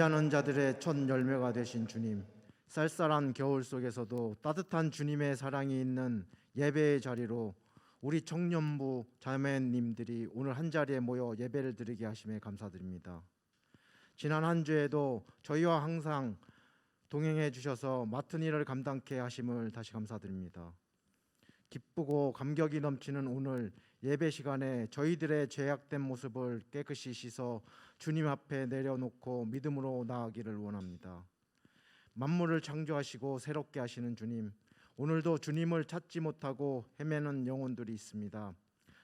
예배하는 자들의 첫 열매가 되신 주님, 쌀쌀한 겨울 속에서도 따뜻한 주님의 사랑이 있는 예배의 자리로 우리 청년부 자매님들이 오늘 한자리에 모여 예배를 드리게 하심에 감사드립니다. 지난 한 주에도 저희와 항상 동행해 주셔서 맡은 일을 감당케 하심을 다시 감사드립니다. 기쁘고 감격이 넘치는 오늘 예배 시간에 저희들의 죄악된 모습을 깨끗이 씻어 주님 앞에 내려놓고 믿음으로 나아가기를 원합니다. 만물을 창조하시고 새롭게 하시는 주님, 오늘도 주님을 찾지 못하고 헤매는 영혼들이 있습니다.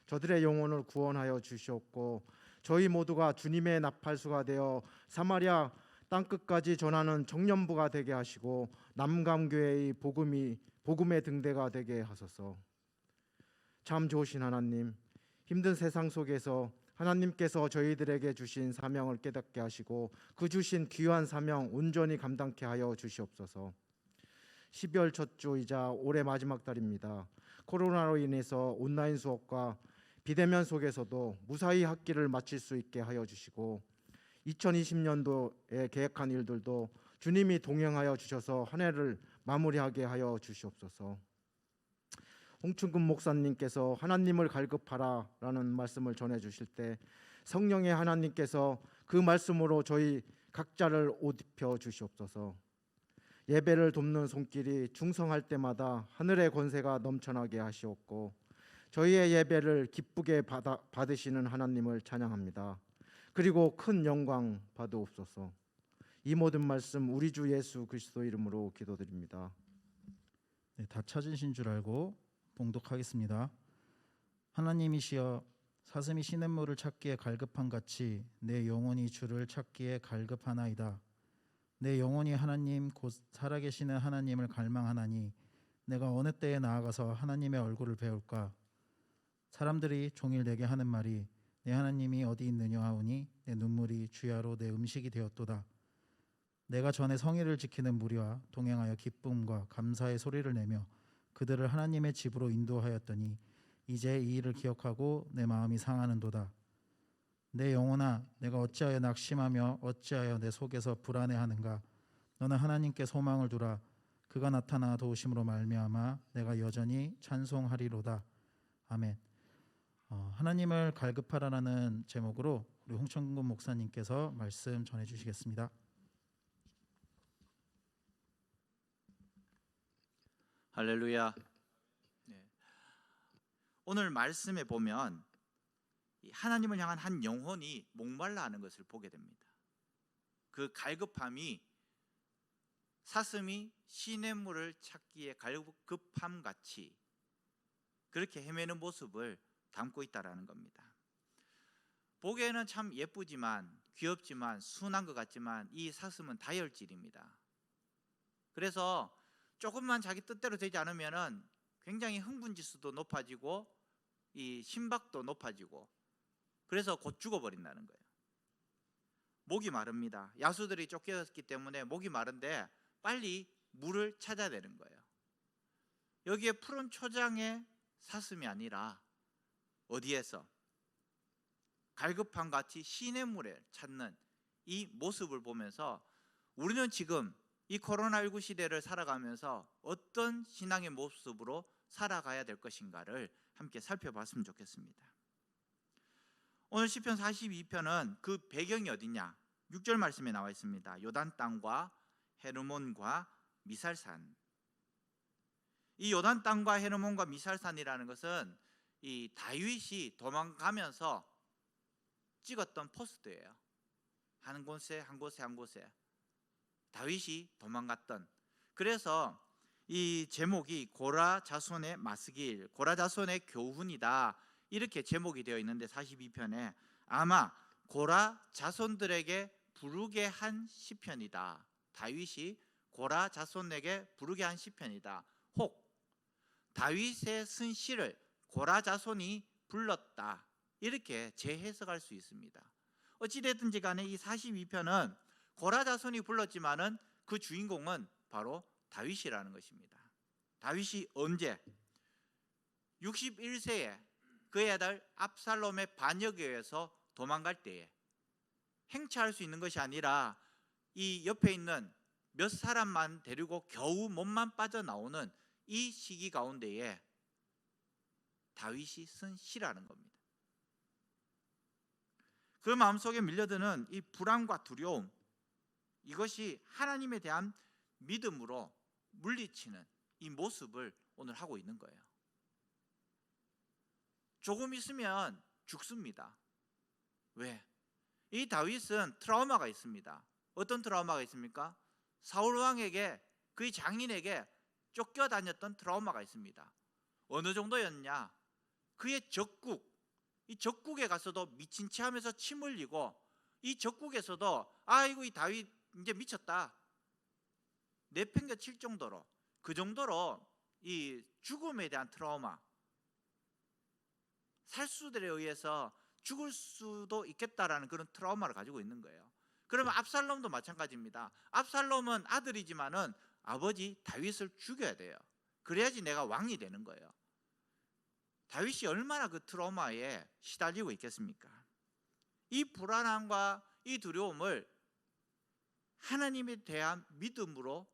저들의 영혼을 구원하여 주시옵고 저희 모두가 주님의 나팔수가 되어 사마리아 땅끝까지 전하는 청년부가 되게 하시고 남감교회의 복음의 등대가 되게 하소서. 참 좋으신 하나님, 힘든 세상 속에서 하나님께서 저희들에게 주신 사명을 깨닫게 하시고 그 주신 귀한 사명 온전히 감당케 하여 주시옵소서. 12월 첫 주이자 올해 마지막 달입니다. 코로나로 인해서 온라인 수업과 비대면 속에서도 무사히 학기를 마칠 수 있게 하여 주시고 2020년도에 계획한 일들도 주님이 동행하여 주셔서 한 해를 마무리하게 하여 주시옵소서. 홍춘근 목사님께서 하나님을 갈급하라라는 말씀을 전해 주실 때 성령의 하나님께서 그 말씀으로 저희 각자를 옷 입혀 주시옵소서. 예배를 돕는 손길이 충성할 때마다 하늘의 권세가 넘쳐나게 하시옵고 저희의 예배를 기쁘게 받으시는 하나님을 찬양합니다. 그리고 큰 영광 받으옵소서. 이 모든 말씀 우리 주 예수 그리스도 이름으로 기도드립니다. 네, 다 찾으신 줄 알고 봉독하겠습니다. 하나님이시여, 사슴이 시냇물을 찾기에 갈급한 같이 내 영혼이 주를 찾기에 갈급하나이다. 내 영혼이 하나님 곧 살아계시는 하나님을 갈망하나니 내가 어느 때에 나아가서 하나님의 얼굴을 배울까? 사람들이 종일 내게 하는 말이 내 하나님이 어디 있느냐 하오니 내 눈물이 주야로 내 음식이 되었도다. 내가 전에 성의를 지키는 무리와 동행하여 기쁨과 감사의 소리를 내며 그들을 하나님의 집으로 인도하였더니 이제 이 일을 기억하고 내 마음이 상하는도다. 내 영혼아, 내가 어찌하여 낙심하며 어찌하여 내 속에서 불안해하는가? 너는 하나님께 소망을 두라. 그가 나타나 도우심으로 말미암아 내가 여전히 찬송하리로다. 아멘. 하나님을 갈급하라라는 제목으로 우리 홍천근 목사님께서 말씀 전해주시겠습니다. 할렐루야. 네. 오늘 말씀에 보면 하나님을 향한 한 영혼이 목말라 하는 것을 보게 됩니다. 그 갈급함이 사슴이 시냇물을 찾기에 갈급함 같이 그렇게 헤매는 모습을 담고 있다라는 겁니다. 보기에는 참 예쁘지만 귀엽지만 순한 것 같지만 이 사슴은 다혈질입니다. 그래서 조금만 자기 뜻대로 되지 않으면은 굉장히 흥분 지수도 높아지고 이 심박도 높아지고 그래서 곧 죽어버린다는 거예요. 목이 마릅니다. 야수들이 쫓겨났기 때문에 목이 마른데 빨리 물을 찾아야 되는 거예요. 여기에 푸른 초장의 사슴이 아니라 어디에서 갈급함 같이 시냇물을 찾는 이 모습을 보면서 우리는 지금 이 코로나19 시대를 살아가면서 어떤 신앙의 모습으로 살아가야 될 것인가를 함께 살펴봤으면 좋겠습니다. 오늘 시편 42편은 그 배경이 어디냐? 6절 말씀에 나와 있습니다. 요단 땅과 헤르몬과 미살산. 이 요단 땅과 헤르몬과 미살산이라는 것은 이 다윗이 도망가면서 찍었던 포스트예요. 한 곳에 한 곳에 한 곳에 다윗이 도망갔던. 그래서 이 제목이 고라 자손의 마스길, 고라 자손의 교훈이다 이렇게 제목이 되어 있는데 42편에 아마 고라 자손들에게 부르게 한 시편이다. 다윗이 고라 자손에게 부르게 한 시편이다. 혹 다윗의 쓴 시를 고라 자손이 불렀다 이렇게 재해석할 수 있습니다. 어찌됐든지 간에 이 42편은 고라 자손이 불렀지만은 그 주인공은 바로 다윗이라는 것입니다. 다윗이 언제 61세에 그의 아들 압살롬의 반역에 의해서 도망갈 때에 행차할 수 있는 것이 아니라 이 옆에 있는 몇 사람만 데리고 겨우 몸만 빠져나오는 이 시기 가운데에 다윗이 쓴 시라는 겁니다. 그 마음속에 밀려드는 이 불안과 두려움, 이것이 하나님에 대한 믿음으로 물리치는 이 모습을 오늘 하고 있는 거예요. 조금 있으면 죽습니다. 왜? 이 다윗은 트라우마가 있습니다. 어떤 트라우마가 있습니까? 사울 왕에게, 그의 장인에게 쫓겨다녔던 트라우마가 있습니다. 어느 정도였냐? 그의 적국, 이 적국에 가서도 미친 체 하면서 침 흘리고, 이 적국에서도 아이고 이 다윗 이제 미쳤다 내팽개칠 정도로, 그 정도로 이 죽음에 대한 트라우마, 살수들에 의해서 죽을 수도 있겠다라는 그런 트라우마를 가지고 있는 거예요. 그러면 압살롬도 마찬가지입니다. 압살롬은 아들이지만은 아버지 다윗을 죽여야 돼요. 그래야지 내가 왕이 되는 거예요. 다윗이 얼마나 그 트라우마에 시달리고 있겠습니까? 이 불안함과 이 두려움을 하나님에 대한 믿음으로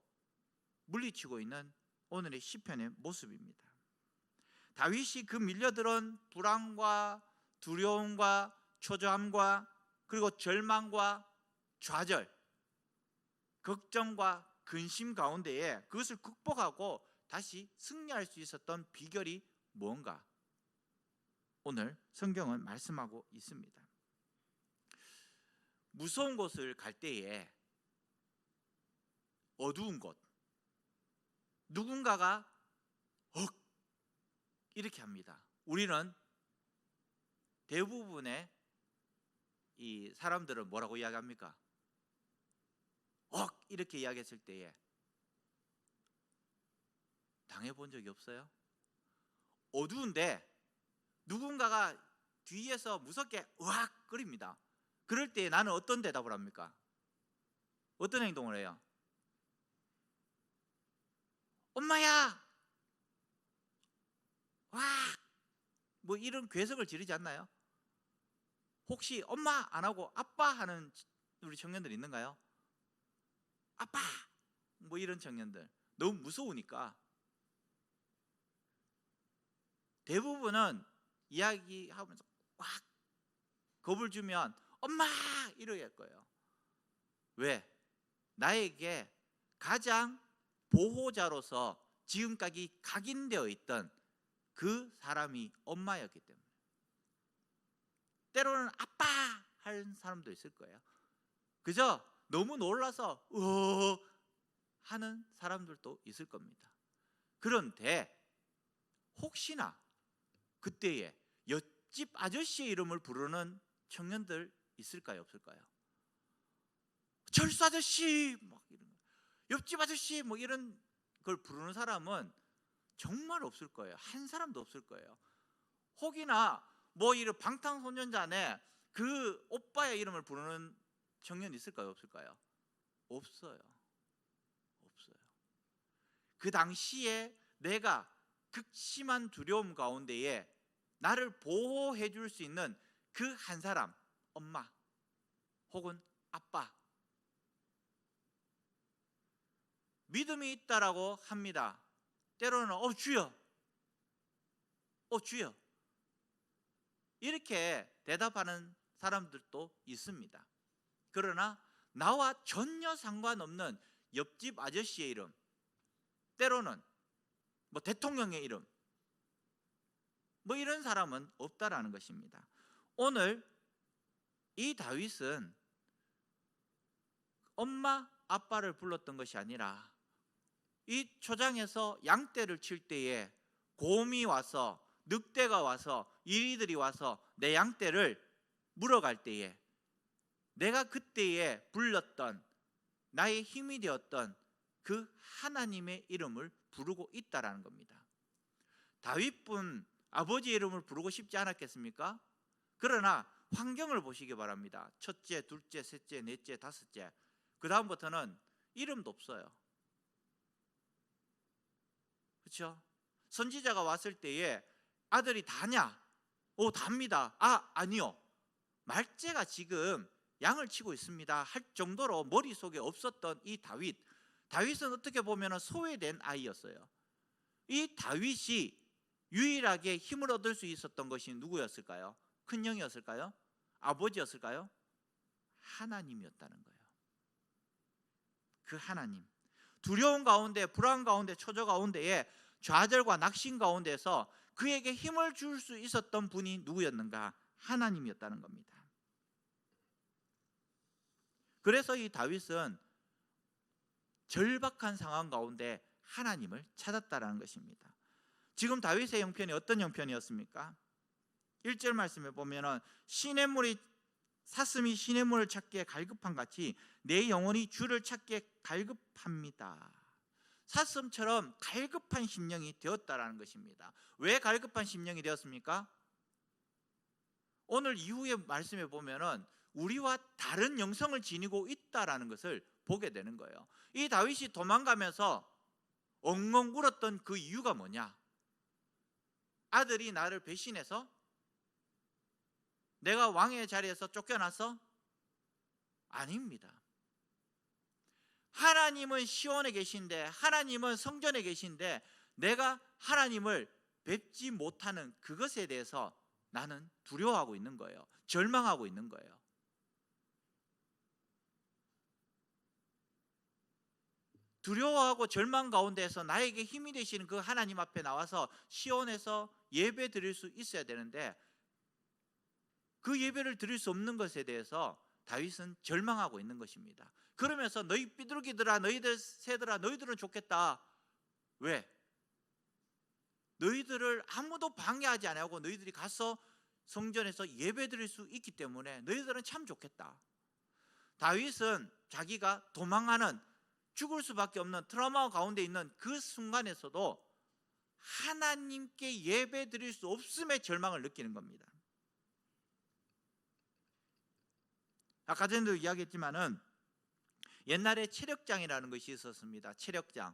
물리치고 있는 오늘의 시편의 모습입니다. 다윗이 그 밀려들은 불안과 두려움과 초조함과 그리고 절망과 좌절, 걱정과 근심 가운데에 그것을 극복하고 다시 승리할 수 있었던 비결이 무언가? 오늘 성경은 말씀하고 있습니다. 무서운 곳을 갈 때에 어두운 곳, 누군가가 이렇게 합니다. 우리는 대부분의 이 사람들은 뭐라고 이야기합니까? 이렇게 이야기했을 때에 당해본 적이 없어요? 어두운데 누군가가 뒤에서 무섭게 으악 거립니다. 그럴 때 나는 어떤 대답을 합니까? 어떤 행동을 해요? 엄마야! 와! 뭐 이런 괴성을 지르지 않나요? 혹시 엄마 안 하고 아빠 하는 우리 청년들 있는가요? 아빠! 뭐 이런 청년들 너무 무서우니까 대부분은 이야기하면서 꽉 겁을 주면 엄마! 이러게 할 거예요. 왜? 나에게 가장 보호자로서 지금까지 각인되어 있던 그 사람이 엄마였기 때문에. 때로는 아빠 하는 사람도 있을 거예요. 그저 너무 놀라서 하는 사람들도 있을 겁니다. 그런데 혹시나 그때에 옆집 아저씨의 이름을 부르는 청년들 있을까요? 없을까요? 철수 아저씨, 막 이런, 옆집 아저씨, 뭐 이런 걸 부르는 사람은 정말 없을 거예요. 한 사람도 없을 거예요. 혹이나 뭐 이런 방탄소년단에 그 오빠의 이름을 부르는 청년 있을까요? 없을까요? 없어요. 없어요. 그 당시에 내가 극심한 두려움 가운데에 나를 보호해 줄 수 있는 그 한 사람, 엄마 혹은 아빠. 믿음이 있다라고 합니다. 때로는 주여, 주여 이렇게 대답하는 사람들도 있습니다. 그러나 나와 전혀 상관없는 옆집 아저씨의 이름, 때로는 뭐 대통령의 이름, 뭐 이런 사람은 없다라는 것입니다. 오늘 이 다윗은 엄마, 아빠를 불렀던 것이 아니라 이 초장에서 양떼를 칠 때에 곰이 와서, 늑대가 와서, 이리들이 와서 내 양떼를 물어갈 때에 내가 그때에 불렀던, 나의 힘이 되었던 그 하나님의 이름을 부르고 있다라는 겁니다. 다윗뿐 아버지의 이름을 부르고 싶지 않았겠습니까? 그러나 환경을 보시기 바랍니다. 첫째, 둘째, 셋째, 넷째, 다섯째, 그 다음부터는 이름도 없어요. 그렇죠? 선지자가 왔을 때에 아들이 다냐? 답니다. 아니요. 말째가 지금 양을 치고 있습니다 할 정도로 머릿속에 없었던 이 다윗은 어떻게 보면 소외된 아이였어요. 이 다윗이 유일하게 힘을 얻을 수 있었던 것이 누구였을까요? 큰형이었을까요? 아버지였을까요? 하나님이었다는 거예요. 그 하나님, 두려움 가운데, 불안 가운데, 초조 가운데에, 좌절과 낙심 가운데서 그에게 힘을 줄 수 있었던 분이 누구였는가? 하나님이었다는 겁니다. 그래서 이 다윗은 절박한 상황 가운데 하나님을 찾았다라는 것입니다. 지금 다윗의 형편이 어떤 형편이었습니까? 1절 말씀에 보면은 사슴이 시냇물을 찾기에 갈급한 같이 내 영혼이 주를 찾기에 갈급합니다. 사슴처럼 갈급한 심령이 되었다라는 것입니다. 왜 갈급한 심령이 되었습니까? 오늘 이후의 말씀에 보면은 우리와 다른 영성을 지니고 있다라는 것을 보게 되는 거예요. 이 다윗이 도망가면서 엉엉 울었던 그 이유가 뭐냐? 아들이 나를 배신해서 내가 왕의 자리에서 쫓겨나서? 아닙니다. 하나님은 시온에 계신데, 하나님은 성전에 계신데 내가 하나님을 뵙지 못하는 그것에 대해서 나는 두려워하고 있는 거예요. 절망하고 있는 거예요. 두려워하고 절망 가운데에서 나에게 힘이 되시는 그 하나님 앞에 나와서 시온에서 예배 드릴 수 있어야 되는데 그 예배를 드릴 수 없는 것에 대해서 다윗은 절망하고 있는 것입니다. 그러면서 너희 삐뚤기들아, 너희들 새들아, 너희들은 좋겠다. 왜? 너희들을 아무도 방해하지 않고 너희들이 가서 성전에서 예배 드릴 수 있기 때문에 너희들은 참 좋겠다. 다윗은 자기가 도망하는, 죽을 수밖에 없는 트라우마 가운데 있는 그 순간에서도 하나님께 예배 드릴 수 없음에 절망을 느끼는 겁니다. 아까 전에도 이야기했지만은 옛날에 체력장이라는 것이 있었습니다. 체력장.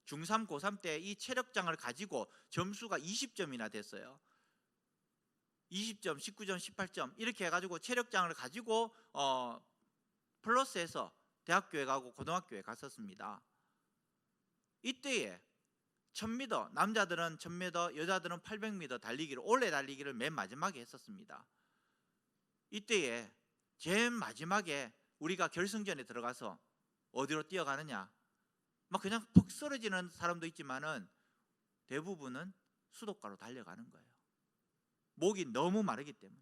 중3, 고3 때 이 체력장을 가지고 점수가 20점이나 됐어요. 20점, 19점, 18점 이렇게 해가지고 체력장을 가지고 플러스해서 대학교에 가고 고등학교에 갔었습니다. 이때에 1000m, 남자들은 1000m, 여자들은 800m 달리기를, 올레 달리기를 맨 마지막에 했었습니다. 이때에 제일 마지막에 우리가 결승전에 들어가서 어디로 뛰어가느냐? 막 그냥 푹 쓰러지는 사람도 있지만은 대부분은 수도가로 달려가는 거예요. 목이 너무 마르기 때문에.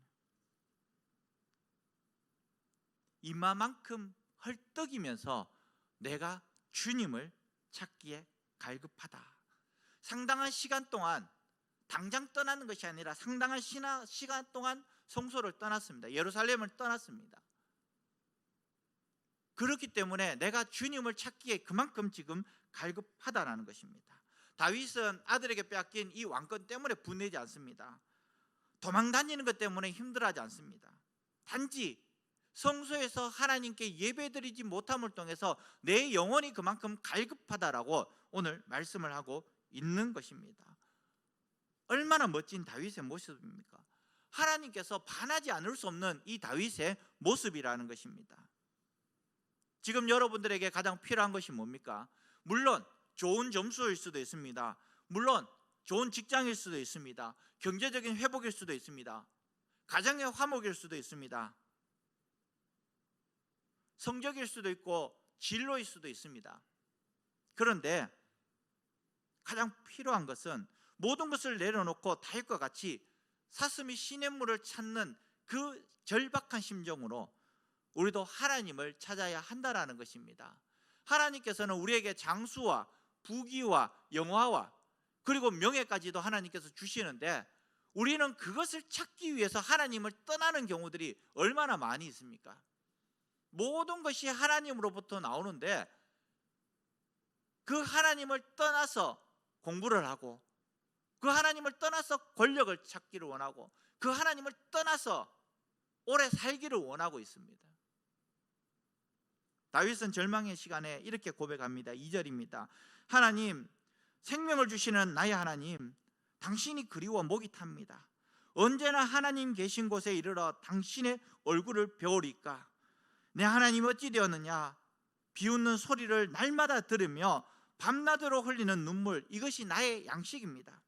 이마만큼 헐떡이면서 내가 주님을 찾기에 갈급하다. 상당한 시간 동안, 당장 떠나는 것이 아니라 상당한 시간 동안 성소를 떠났습니다. 예루살렘을 떠났습니다. 그렇기 때문에 내가 주님을 찾기에 그만큼 지금 갈급하다라는 것입니다. 다윗은 아들에게 빼앗긴 이 왕권 때문에 분내지 않습니다. 도망 다니는 것 때문에 힘들어하지 않습니다. 단지 성소에서 하나님께 예배드리지 못함을 통해서 내 영혼이 그만큼 갈급하다라고 오늘 말씀을 하고 있는 것입니다. 얼마나 멋진 다윗의 모습입니까? 하나님께서 반하지 않을 수 없는 이 다윗의 모습이라는 것입니다. 지금 여러분들에게 가장 필요한 것이 뭡니까? 물론 좋은 점수일 수도 있습니다. 물론 좋은 직장일 수도 있습니다. 경제적인 회복일 수도 있습니다. 가정의 화목일 수도 있습니다. 성적일 수도 있고 진로일 수도 있습니다. 그런데 가장 필요한 것은 모든 것을 내려놓고 다윗과 같이 사슴이 시냇물을 찾는 그 절박한 심정으로 우리도 하나님을 찾아야 한다라는 것입니다. 하나님께서는 우리에게 장수와 부귀와 영화와 그리고 명예까지도 하나님께서 주시는데 우리는 그것을 찾기 위해서 하나님을 떠나는 경우들이 얼마나 많이 있습니까? 모든 것이 하나님으로부터 나오는데 그 하나님을 떠나서 공부를 하고 그 하나님을 떠나서 권력을 찾기를 원하고 그 하나님을 떠나서 오래 살기를 원하고 있습니다. 다윗은 절망의 시간에 이렇게 고백합니다. 2절입니다. 하나님, 생명을 주시는 나의 하나님, 당신이 그리워 목이 탑니다. 언제나 하나님 계신 곳에 이르러 당신의 얼굴을 배우리까? 내 하나님 어찌 되었느냐? 비웃는 소리를 날마다 들으며 밤낮으로 흘리는 눈물, 이것이 나의 양식입니다.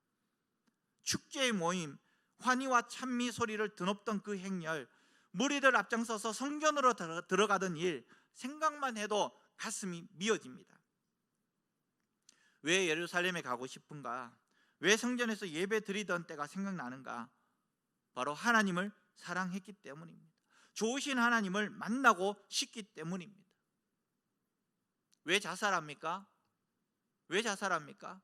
축제의 모임, 환희와 찬미 소리를 드높던 그 행렬, 무리들 앞장서서 성전으로 들어가던 일, 생각만 해도 가슴이 미어집니다. 왜 예루살렘에 가고 싶은가? 왜 성전에서 예배 드리던 때가 생각나는가? 바로 하나님을 사랑했기 때문입니다. 좋으신 하나님을 만나고 싶기 때문입니다. 왜 자살합니까? 왜 자살합니까?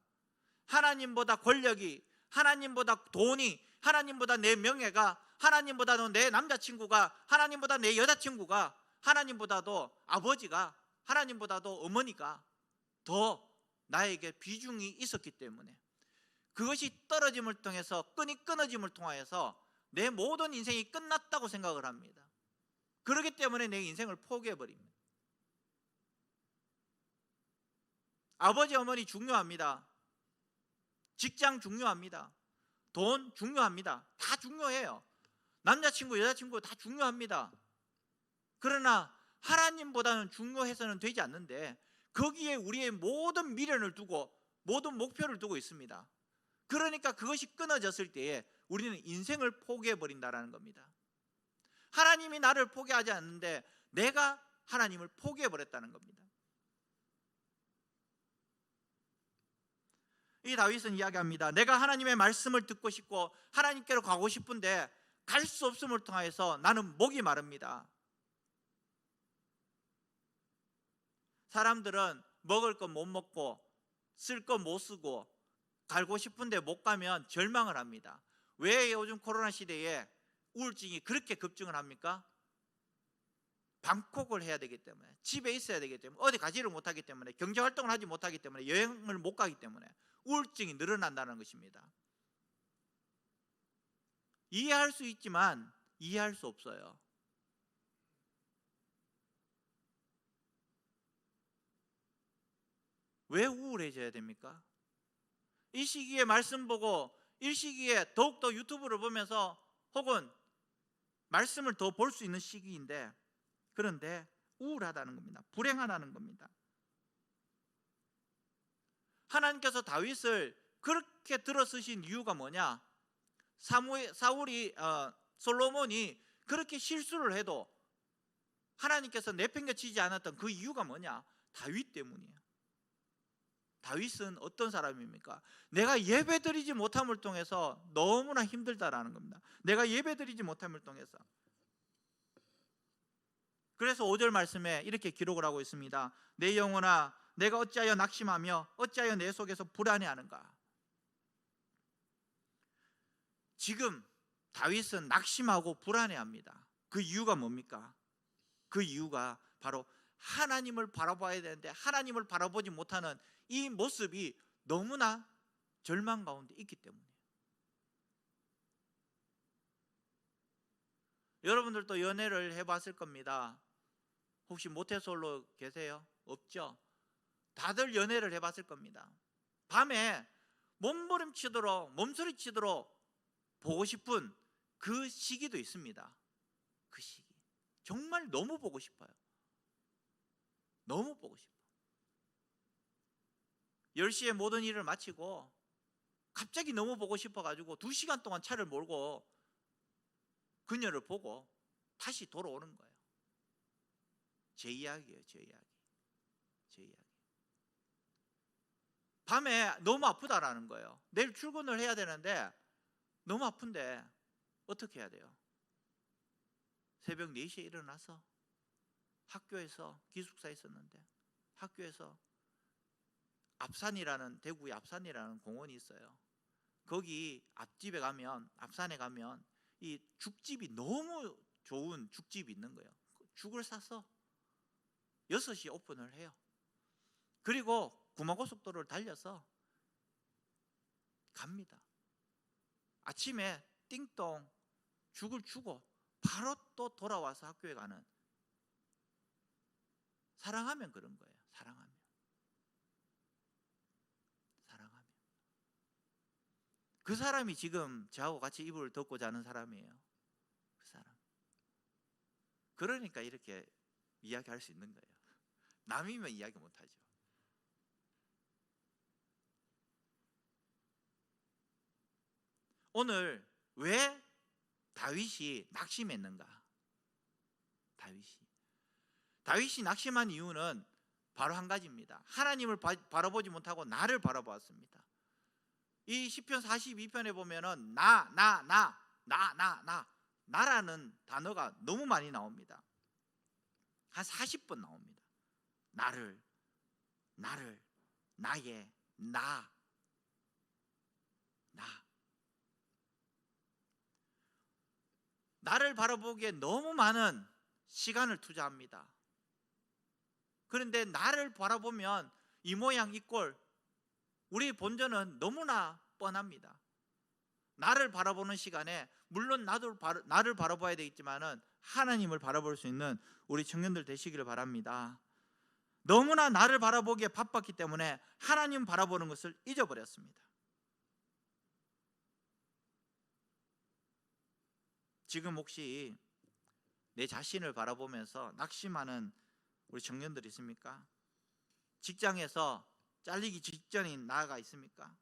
하나님보다 권력이, 하나님보다 돈이, 하나님보다 내 명예가, 하나님보다도 내 남자친구가, 하나님보다 내 여자친구가, 하나님보다도 아버지가, 하나님보다도 어머니가 더 나에게 비중이 있었기 때문에, 그것이 떨어짐을 통해서, 끈이 끊어짐을 통하여서 내 모든 인생이 끝났다고 생각을 합니다. 그렇기 때문에 내 인생을 포기해버립니다. 아버지 어머니 중요합니다. 직장 중요합니다. 돈 중요합니다. 다 중요해요. 남자친구 여자친구 다 중요합니다. 그러나 하나님보다는 중요해서는 되지 않는데, 거기에 우리의 모든 미련을 두고 모든 목표를 두고 있습니다. 그러니까 그것이 끊어졌을 때에 우리는 인생을 포기해버린다는 겁니다. 하나님이 나를 포기하지 않는데 내가 하나님을 포기해버렸다는 겁니다. 이 다윗은 이야기합니다. 내가 하나님의 말씀을 듣고 싶고 하나님께로 가고 싶은데 갈 수 없음을 통하여서 나는 목이 마릅니다. 사람들은 먹을 거 못 먹고 쓸 거 못 쓰고 가고 싶은데 못 가면 절망을 합니다. 왜 요즘 코로나 시대에 우울증이 그렇게 급증을 합니까? 방콕을 해야 되기 때문에, 집에 있어야 되기 때문에, 어디 가지를 못하기 때문에, 경제활동을 하지 못하기 때문에, 여행을 못 가기 때문에 우울증이 늘어난다는 것입니다. 이해할 수 있지만 이해할 수 없어요. 왜 우울해져야 됩니까? 이 시기에 말씀 보고, 이 시기에 더욱더 유튜브를 보면서 혹은 말씀을 더 볼 수 있는 시기인데, 그런데 우울하다는 겁니다. 불행하다는 겁니다. 하나님께서 다윗을 그렇게 들어 쓰신 이유가 뭐냐? 솔로몬이 그렇게 실수를 해도 하나님께서 내팽개치지 않았던 그 이유가 뭐냐? 다윗 때문이에요. 다윗은 어떤 사람입니까? 내가 예배드리지 못함을 통해서 너무나 힘들다라는 겁니다. 내가 예배드리지 못함을 통해서. 그래서 5절 말씀에 이렇게 기록을 하고 있습니다. 내 영혼아, 내가 어찌하여 낙심하며 어찌하여 내 속에서 불안해하는가? 지금 다윗은 낙심하고 불안해합니다. 그 이유가 뭡니까? 그 이유가 바로 하나님을 바라봐야 되는데 하나님을 바라보지 못하는 이 모습이 너무나 절망 가운데 있기 때문이에요. 여러분들도 연애를 해봤을 겁니다. 혹시 모태솔로 계세요? 없죠? 다들 연애를 해봤을 겁니다. 밤에 몸부림치도록 몸소리치도록 보고 싶은 그 시기도 있습니다. 그 시기 정말 너무 보고 싶어요. 너무 보고 싶어요. 10시에 모든 일을 마치고 갑자기 너무 보고 싶어가지고 2시간 동안 차를 몰고 그녀를 보고 다시 돌아오는 거예요. 제 이야기예요. 제 이야기. 밤에 너무 아프다라는 거예요. 내일 출근을 해야 되는데 너무 아픈데 어떻게 해야 돼요? 새벽 4시에 일어나서 학교에서 기숙사에 있었는데 학교에서 앞산이라는, 대구의 앞산이라는 공원이 있어요. 거기 앞집에 가면, 앞산에 가면 이 죽집이 너무 좋은 죽집이 있는 거예요. 죽을 사서 6시에 오픈을 해요. 그리고 구마고속도로를 달려서 갑니다. 아침에 띵동 죽을 주고 바로 또 돌아와서 학교에 가는, 사랑하면 그런 거예요. 사랑하면 그 사람이 지금 저하고 같이 이불을 덮고 자는 사람이에요. 그 사람. 그러니까 이렇게 이야기할 수 있는 거예요. 남이면 이야기 못하죠. 오늘 왜 다윗이 낙심했는가? 다윗이 낙심한 이유는 바로 한 가지입니다. 하나님을 바라보지 못하고 나를 바라보았습니다. 이 시편 42편에 보면은 나라는 단어가 너무 많이 나옵니다. 한 40번 나옵니다. 나를, 나의, 나. 나를 바라보기에 너무 많은 시간을 투자합니다. 그런데 나를 바라보면 이 모양 이 꼴, 우리 본전은 너무나 뻔합니다. 나를 바라보는 시간에 물론 나를 바라봐야 되겠지만은 하나님을 바라볼 수 있는 우리 청년들 되시기를 바랍니다. 너무나 나를 바라보기에 바빴기 때문에 하나님 바라보는 것을 잊어버렸습니다. 지금 혹시 내 자신을 바라보면서 낙심하는 우리 청년들 있습니까? 직장에서 잘리기 직전인 나가 있습니까?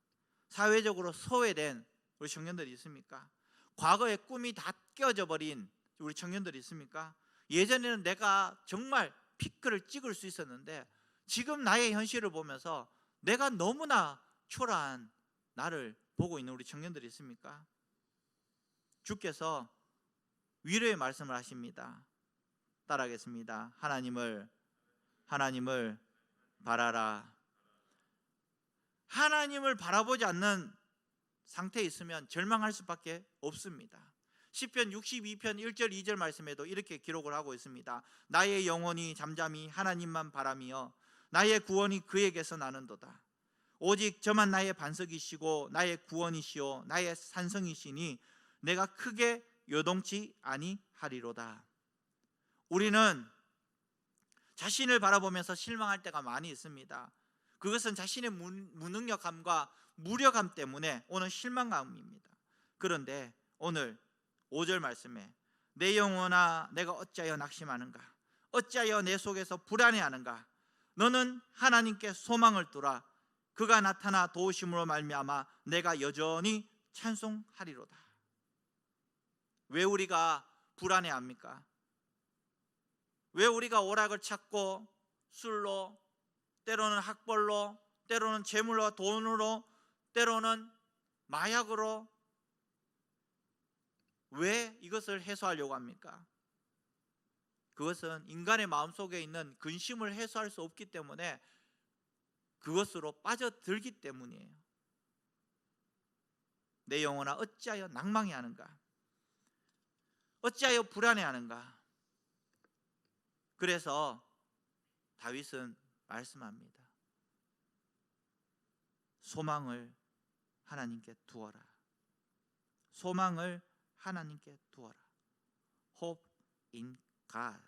사회적으로 소외된 우리 청년들이 있습니까? 과거의 꿈이 다 깨어져 버린 우리 청년들이 있습니까? 예전에는 내가 정말 피크를 찍을 수 있었는데 지금 나의 현실을 보면서 내가 너무나 초라한 나를 보고 있는 우리 청년들이 있습니까? 주께서 위로의 말씀을 하십니다. 따라하겠습니다. 하나님을 바라라. 하나님을 바라보지 않는 상태에 있으면 절망할 수밖에 없습니다. 시편 62편 1절 2절 말씀에도 이렇게 기록을 하고 있습니다. 나의 영혼이 잠잠히 하나님만 바라며 나의 구원이 그에게서 나는도다. 오직 저만 나의 반석이시고 나의 구원이시오 나의 산성이시니 내가 크게 요동치 아니하리로다. 우리는 자신을 바라보면서 실망할 때가 많이 있습니다. 그것은 자신의 무능력함과 무력함 때문에 오는 실망감입니다. 그런데 오늘 5절 말씀에 내 영혼아 내가 어찌하여 낙심하는가? 어찌하여 내 속에서 불안해하는가? 너는 하나님께 소망을 두라. 그가 나타나 도우심으로 말미암아 내가 여전히 찬송하리로다. 왜 우리가 불안해합니까? 왜 우리가 오락을 찾고 술로, 때로는 학벌로, 때로는 재물로, 돈으로, 때로는 마약으로 왜 이것을 해소하려고 합니까? 그것은 인간의 마음속에 있는 근심을 해소할 수 없기 때문에 그것으로 빠져들기 때문이에요. 내 영혼아 어찌하여 낭망해하는가? 어찌하여 불안해하는가? 그래서 다윗은 말씀합니다. 소망을 하나님께 두어라. 소망을 하나님께 두어라. Hope in God.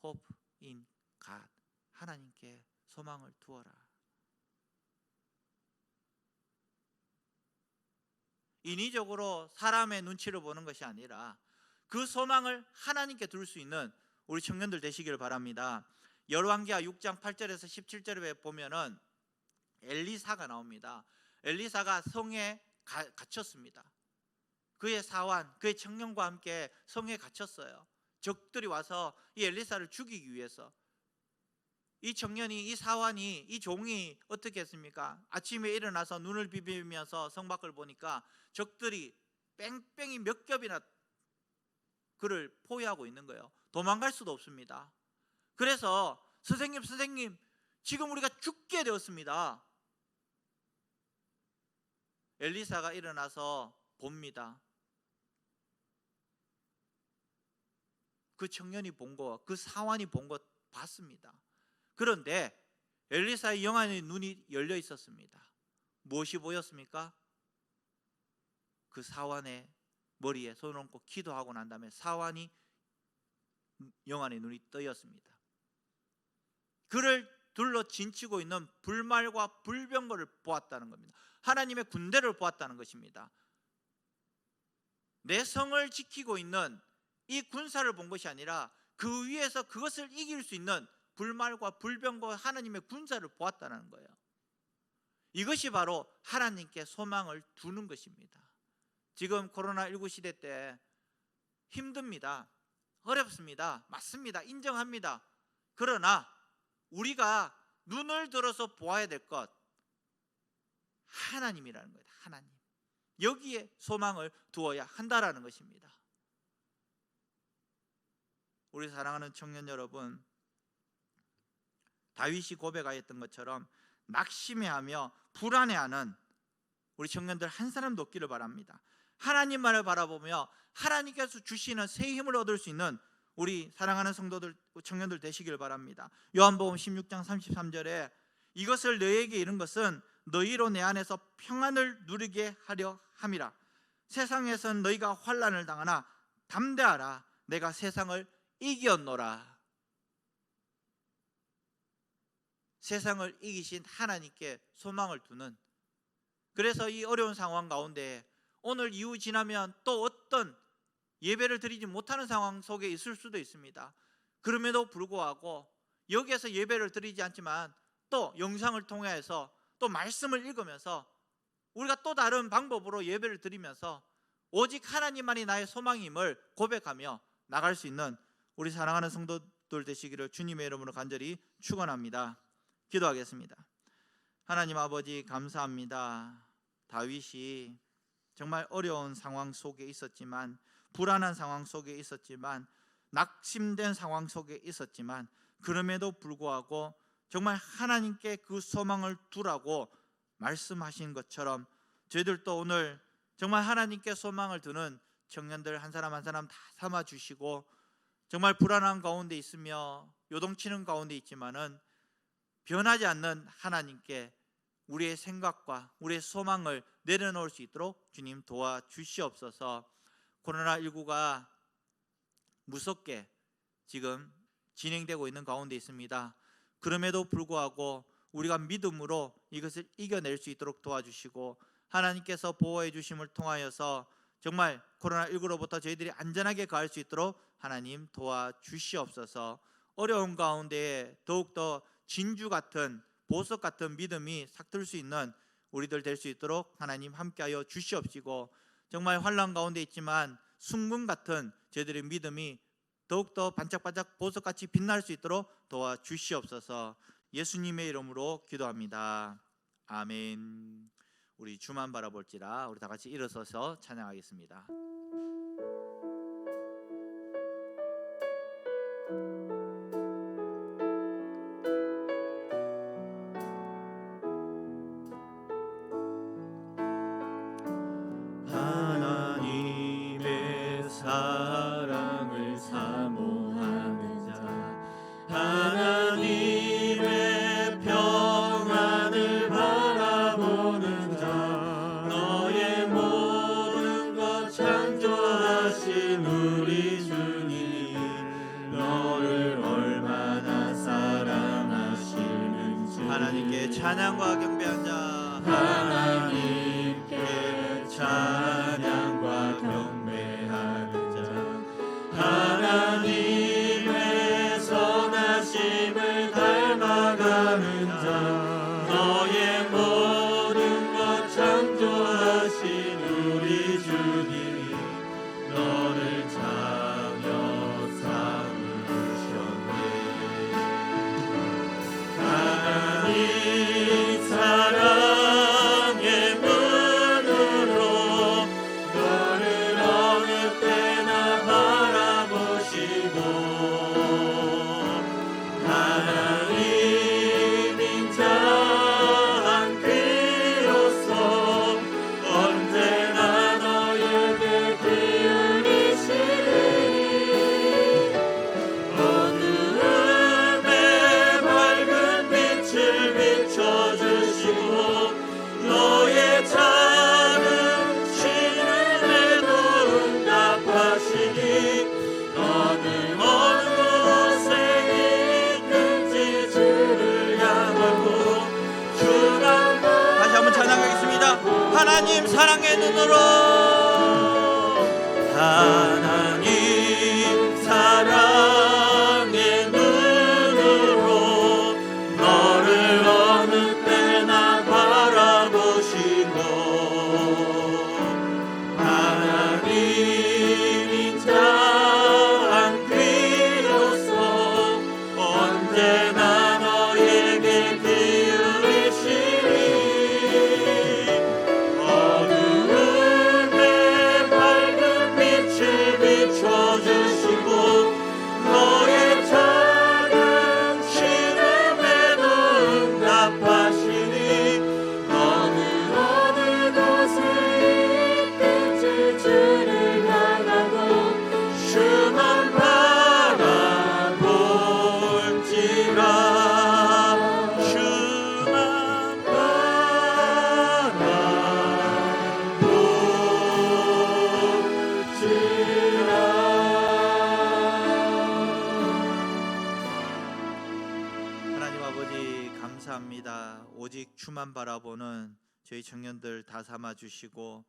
Hope in God. 하나님께 소망을 두어라. 인위적으로 사람의 눈치를 보는 것이 아니라 그 소망을 하나님께 둘 수 있는 우리 청년들 되시기를 바랍니다. 열왕기하 6장 8절에서 17절에 보면은 엘리사가 나옵니다. 엘리사가 성에 갇혔습니다. 그의 사환, 그의 청년과 함께 성에 갇혔어요. 적들이 와서 이 엘리사를 죽이기 위해서. 이 청년이, 이 사환이, 이 종이 어떻게 했습니까? 아침에 일어나서 눈을 비비면서 성 밖을 보니까 적들이 뺑뺑이 몇 겹이나 그를 포위하고 있는 거예요. 도망갈 수도 없습니다. 그래서 선생님 지금 우리가 죽게 되었습니다. 엘리사가 일어나서 봅니다. 그 청년이 본 거, 그 사환이 본 거 봤습니다. 그런데 엘리사의 영안의 눈이 열려 있었습니다. 무엇이 보였습니까? 그 사환의 머리에 손을 얹고 기도하고 난 다음에 사환이 영안의 눈이 뜨였습니다. 그를 둘러 진치고 있는 불말과 불병거를 보았다는 겁니다. 하나님의 군대를 보았다는 것입니다. 내 성을 지키고 있는 이 군사를 본 것이 아니라 그 위에서 그것을 이길 수 있는 불말과 불병과 하나님의 군사를 보았다는 거예요. 이것이 바로 하나님께 소망을 두는 것입니다. 지금 코로나19 시대 때 힘듭니다. 어렵습니다. 맞습니다. 인정합니다. 그러나 우리가 눈을 들어서 보아야 될 것, 하나님이라는 거예요. 하나님. 여기에 소망을 두어야 한다라는 것입니다. 우리 사랑하는 청년 여러분, 다윗이 고백하였던 것처럼 낙심해하며 불안해하는 우리 청년들 한 사람도 없기를 바랍니다. 하나님만을 바라보며 하나님께서 주시는 새 힘을 얻을 수 있는 우리 사랑하는 성도들, 청년들 되시길 바랍니다. 요한복음 16장 33절에 이것을 너희에게 이른 것은 너희로 내 안에서 평안을 누리게 하려 함이라. 세상에선 너희가 환난을 당하나 담대하라. 내가 세상을 이겼노라. 세상을 이기신 하나님께 소망을 두는, 그래서 이 어려운 상황 가운데 오늘 이후 지나면 또 어떤 예배를 드리지 못하는 상황 속에 있을 수도 있습니다. 그럼에도 불구하고 여기에서 예배를 드리지 않지만 또 영상을 통해서 또 말씀을 읽으면서 우리가 또 다른 방법으로 예배를 드리면서 오직 하나님만이 나의 소망임을 고백하며 나갈 수 있는 우리 사랑하는 성도들 되시기를 주님의 이름으로 간절히 축원합니다. 기도하겠습니다. 하나님 아버지, 감사합니다. 다윗이 정말 어려운 상황 속에 있었지만, 불안한 상황 속에 있었지만, 낙심된 상황 속에 있었지만, 그럼에도 불구하고 정말 하나님께 그 소망을 두라고 말씀하신 것처럼 저희들도 오늘 정말 하나님께 소망을 두는 청년들 한 사람 한 사람 다 삼아 주시고, 정말 불안한 가운데 있으며 요동치는 가운데 있지만은 변하지 않는 하나님께 우리의 생각과 우리의 소망을 내려놓을 수 있도록 주님 도와주시옵소서. 코로나19가 무섭게 지금 진행되고 있는 가운데 있습니다. 그럼에도 불구하고 우리가 믿음으로 이것을 이겨낼 수 있도록 도와주시고, 하나님께서 보호해 주심을 통하여서 정말 코로나19로부터 저희들이 안전하게 가을 수 있도록 하나님 도와주시옵소서. 어려운 가운데 더욱더 진주 같은, 보석 같은 믿음이 삭들 수 있는 우리들 될 수 있도록 하나님 함께하여 주시옵시고, 정말 환난 가운데 있지만 순금 같은 저희들의 믿음이 더욱더 반짝반짝 보석같이 빛날 수 있도록 도와주시옵소서. 예수님의 이름으로 기도합니다. 아멘. 우리 주만 바라볼지라. 우리 다 같이 일어서서 찬양하겠습니다. 하나님의 사랑을 사모하는 자, 하나님의 평안을 바라보는 자, 너의 모든 것 창조하신 우리 주님이 너를 얼마나 사랑하시는지. 하나님께 찬양과 경배한 자, 하나님께 찬양과 경배하는 자, 하나님의 선하심을 닮아가는 자, 너의 모든 것 창조하신 우리 주님이 너를 자녀 삼으셨네. 하나님 사랑의 문으로 너를 어느 때나 바라보시고, 하나님인 자 한 그리로서 언제나 너에게 기울이시니, 어두움에 밝은 빛을 비춰주시고, 너의 작은 신음에도 응답하시니, 너는 어느 곳에 있든지 주를 향하고 주만 다시 한번 찬양하겠습니다. 하나님 사랑의 눈으로, 하나님 사랑 오직 주만 바라보는 저희 청년들 다 삼아 주시고,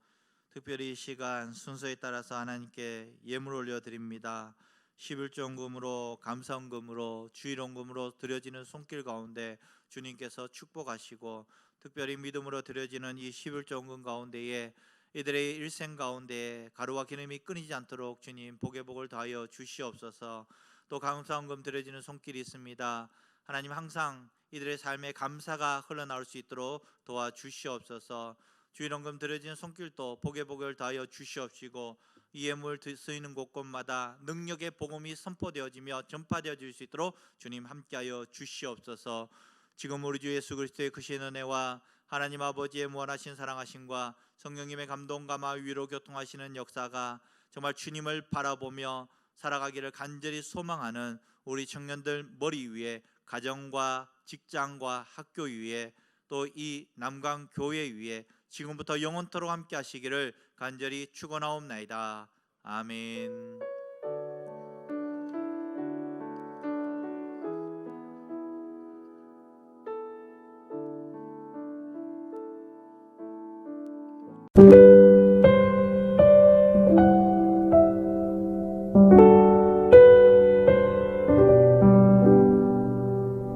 특별히 이 시간 순서에 따라서 하나님께 예물 올려드립니다. 11조금으로 감사헌금으로 주일헌금으로 드려지는 손길 가운데 주님께서 축복하시고, 특별히 믿음으로 드려지는 이 11조헌금 가운데에 이들의 일생 가운데 가루와 기름이 끊이지 않도록 주님 복의 복을 더하여 주시옵소서. 또 감사헌금 드려지는 손길이 있습니다. 하나님 항상 이들의 삶에 감사가 흘러나올 수 있도록 도와주시옵소서. 주일헌금 드려지는 손길도 복의 복을 더하여 주시옵시고, 이 예물 쓰이는 곳곳마다 능력의 복음이 선포되어지며 전파되어질 수 있도록 주님 함께하여 주시옵소서. 지금 우리 주 예수 그리스도의 크신 은혜와 하나님 아버지의 무한하신 사랑하심과 성령님의 감동 감화 위로 교통하시는 역사가 정말 주님을 바라보며 살아가기를 간절히 소망하는 우리 청년들 머리 위에, 가정과 직장과 학교 위에, 또 이 남강 교회 위에 지금부터 영원토록 함께 하시기를 간절히 축원하옵나이다. 아멘.